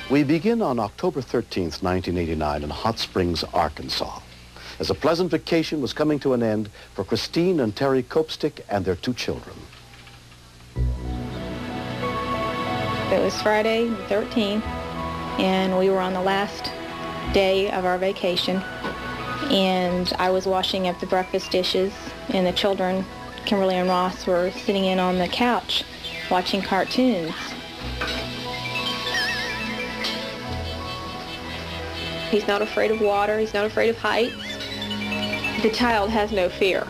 We begin on October 13th, 1989 in Hot Springs, Arkansas, as a pleasant vacation was coming to an end for Christine and Terry Copestick and their 2 children. It was Friday the 13th, and we were on the last day of our vacation, and I was washing up the breakfast dishes, and the children, Kimberly and Ross, were sitting in on the couch watching cartoons. He's not afraid of water. He's not afraid of heights. The child has no fear.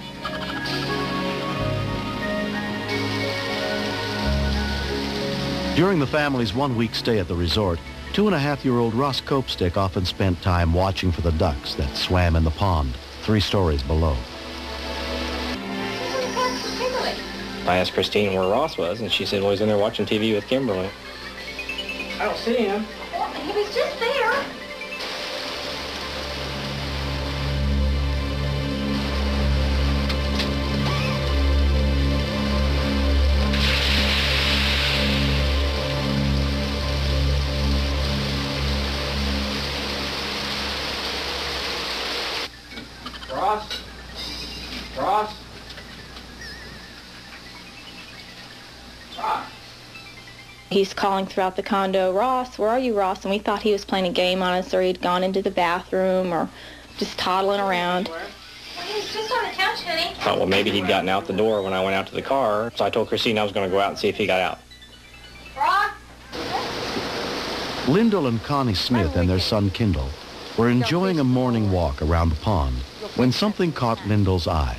During the family's 1-week stay at the resort, 2.5-year-old Ross Copestick often spent time watching for the ducks that swam in the pond 3 stories below. I asked Christine where Ross was, and she said, well, he's in there watching TV with Kimberly. I don't see him. He was just there. Ross? Ross? Ross? He's calling throughout the condo, Ross, where are you, Ross? And we thought he was playing a game on us, or he'd gone into the bathroom, or just toddling around. Well, he was just on the couch, honey. I thought, well, maybe he'd gotten out the door when I went out to the car. So I told Christine I was going to go out and see if he got out. Ross? Lyndall and Connie Smith and their son Kendall were enjoying a morning walk around the pond when something caught Lyndall's eye.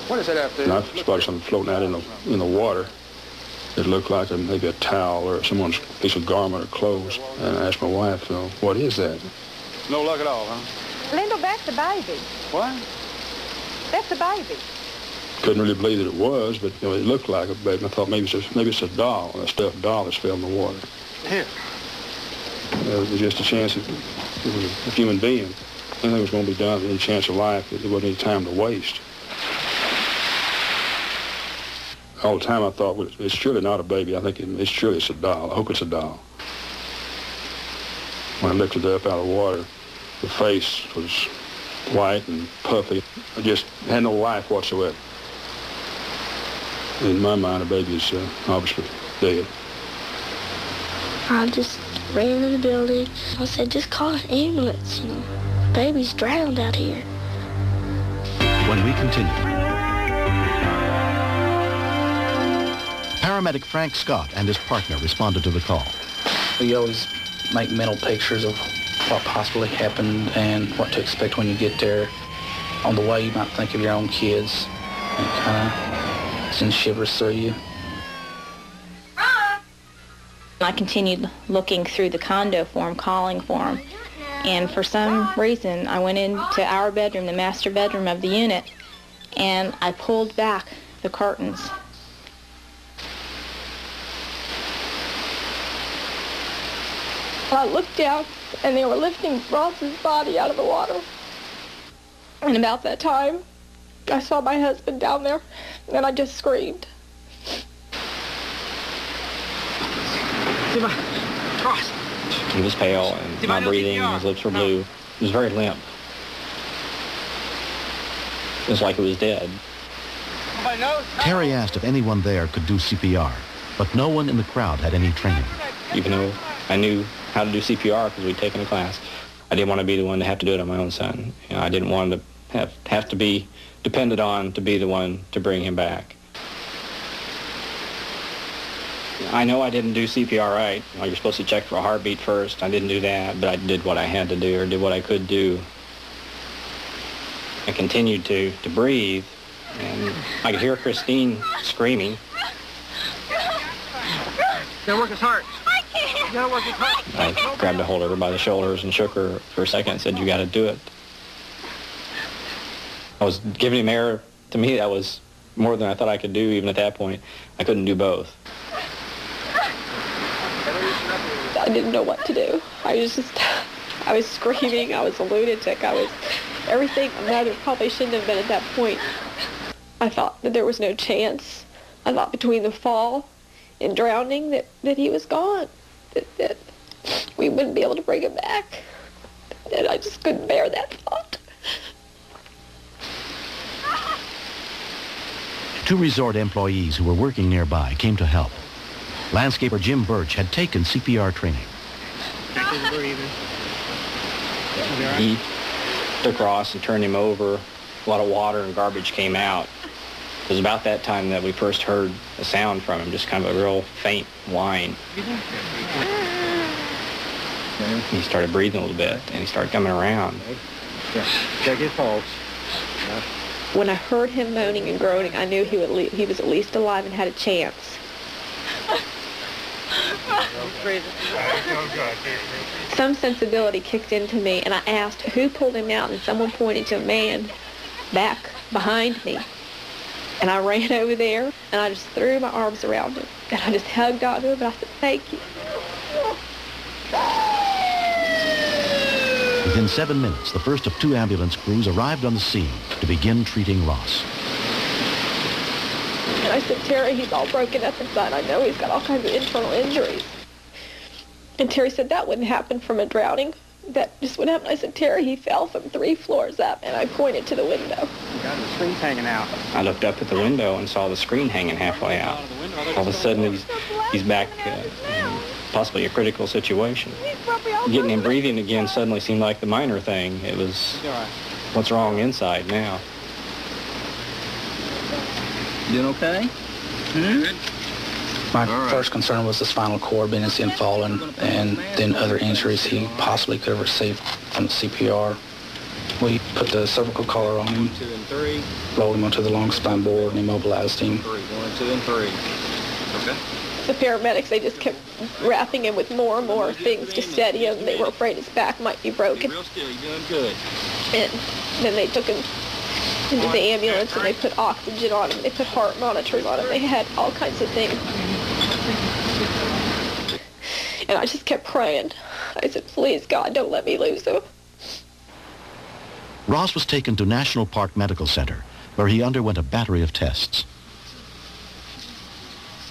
What is that out there? I spotted something floating out in the water. It looked like maybe a towel or someone's piece of garment or clothes. And I asked my wife, what is that? No luck at all, huh? Lyndall, that's the baby. What? That's the baby. Couldn't really believe that it was, but it looked like a baby. I thought maybe it's a doll, a stuffed doll that's fell in the water. Here. There was just a chance that it was a human being. Anything was going to be done, any chance of life, there wasn't any time to waste. All the time I thought, well, it's surely not a baby. I think it's a doll. I hope it's a doll. When I lifted it up out of the water, the face was white and puffy. It just had no life whatsoever. In my mind, a baby is obviously dead. I just ran to the building. I said, just call an ambulance, Baby's drowned out here. When we continue, paramedic Frank Scott and his partner responded to the call. We always make mental pictures of what possibly happened and what to expect when you get there. On the way, you might think of your own kids, and it kind of sends shivers through you. I continued looking through the condo for him, calling for him. And for some reason, I went into our bedroom, the master bedroom of the unit, and I pulled back the curtains. I looked down, and they were lifting Ross's body out of the water. And about that time, I saw my husband down there, and I just screamed. Ross. He was pale, and my breathing, his lips were blue. He was very limp. It was like he was dead. Terry asked if anyone there could do CPR, but no one in the crowd had any training. Even though I knew how to do CPR because we'd taken a class, I didn't want to be the one to have to do it on my own son. I didn't want to have to be depended on to be the one to bring him back. I know I didn't do CPR right. You're supposed to check for a heartbeat first. I didn't do that, but I did what I had to do, or did what I could do. I continued to breathe, and I could hear Christine screaming. You gotta work his heart. I can't. You gotta work his heart. I grabbed a hold of her by the shoulders and shook her for a second and said, you gotta do it. I was giving him air. To me, that was more than I thought I could do, even at that point. I couldn't do both. I didn't know what to do. I was screaming. I was a lunatic. I was everything a mother probably shouldn't have been at that point. I thought that there was no chance. I thought between the fall and drowning that he was gone, that we wouldn't be able to bring him back. And I just couldn't bear that thought. Two resort employees who were working nearby came to help. Landscaper Jim Birch had taken CPR training. He took Ross and turned him over. A lot of water and garbage came out. It was about that time that we first heard a sound from him, just kind of a real faint whine. He started breathing a little bit, and he started coming around. Check his pulse. When I heard him moaning and groaning, I knew he was at least alive and had a chance. Some sensibility kicked into me, and I asked who pulled him out, and someone pointed to a man back behind me. And I ran over there, and I just threw my arms around him, and I just hugged onto him, and I said, thank you. Within 7 minutes, the first of 2 ambulance crews arrived on the scene to begin treating Ross. And I said, Terry, he's all broken up inside. I know he's got all kinds of internal injuries. And Terry said, that wouldn't happen from a drowning. That just wouldn't happen. I said, Terry, he fell from 3 floors up. And I pointed to the window. You got the screen hanging out. I looked up at the window and saw the screen hanging halfway out. All of a sudden, he's back in possibly a critical situation. Getting him breathing again suddenly seemed like the minor thing. It was what's wrong inside now. Doing okay? Good. My first concern was the spinal cord being in fallen, and then other injuries he possibly could have received from the CPR. We put the cervical collar on him, 2 and 3. rolled him onto the long spine board, and immobilized him. 1, 2, and 3. Okay. The paramedics, they just kept wrapping him with more and more things to steady him. They were afraid his back might be broken. Real still, you're doing good. And then they took him into the ambulance, and they put oxygen on him. They put heart monitors on him. They had all kinds of things. And I just kept praying. I said, please, God, don't let me lose him. Ross was taken to National Park Medical Center, where he underwent a battery of tests.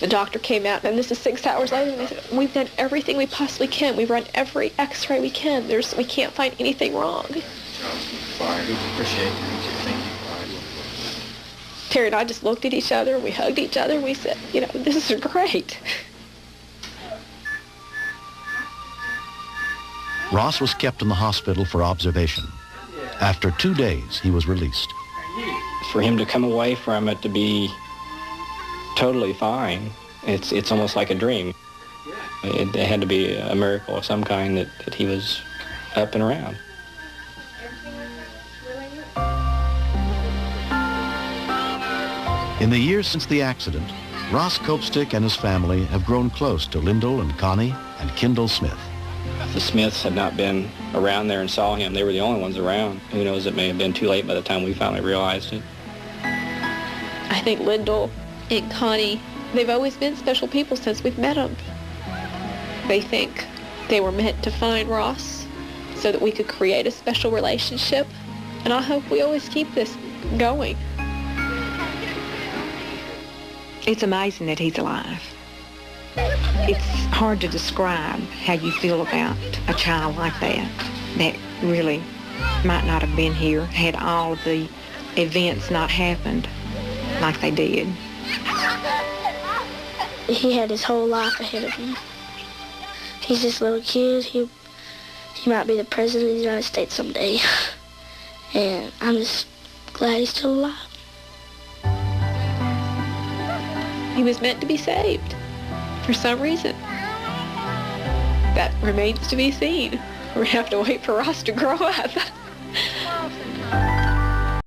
The doctor came out, and this is 6 hours later, and they said, we've done everything we possibly can. We've run every x-ray we can. We can't find anything wrong. Appreciate it. Thank you. Terry and I just looked at each other, and we hugged each other, and we said, you know, this is great. Ross was kept in the hospital for observation. After 2 days, he was released. For him to come away from it to be totally fine, it's almost like a dream. It had to be a miracle of some kind that he was up and around. In the years since the accident, Ross Copestick and his family have grown close to Lyndall and Connie and Kendall Smith. The Smiths had not been around there and saw him. They were the only ones around. Who knows, it may have been too late by the time we finally realized it. I think Lyndall and Connie, they've always been special people since we've met them. They think they were meant to find Ross so that we could create a special relationship. And I hope we always keep this going. It's amazing that he's alive. It's hard to describe how you feel about a child like that really might not have been here had all of the events not happened like they did. He had his whole life ahead of him. He's this little kid. He might be the president of the United States someday. And I'm just glad he's still alive. He was meant to be saved for some reason. That remains to be seen. We're going to have to wait for Ross to grow up.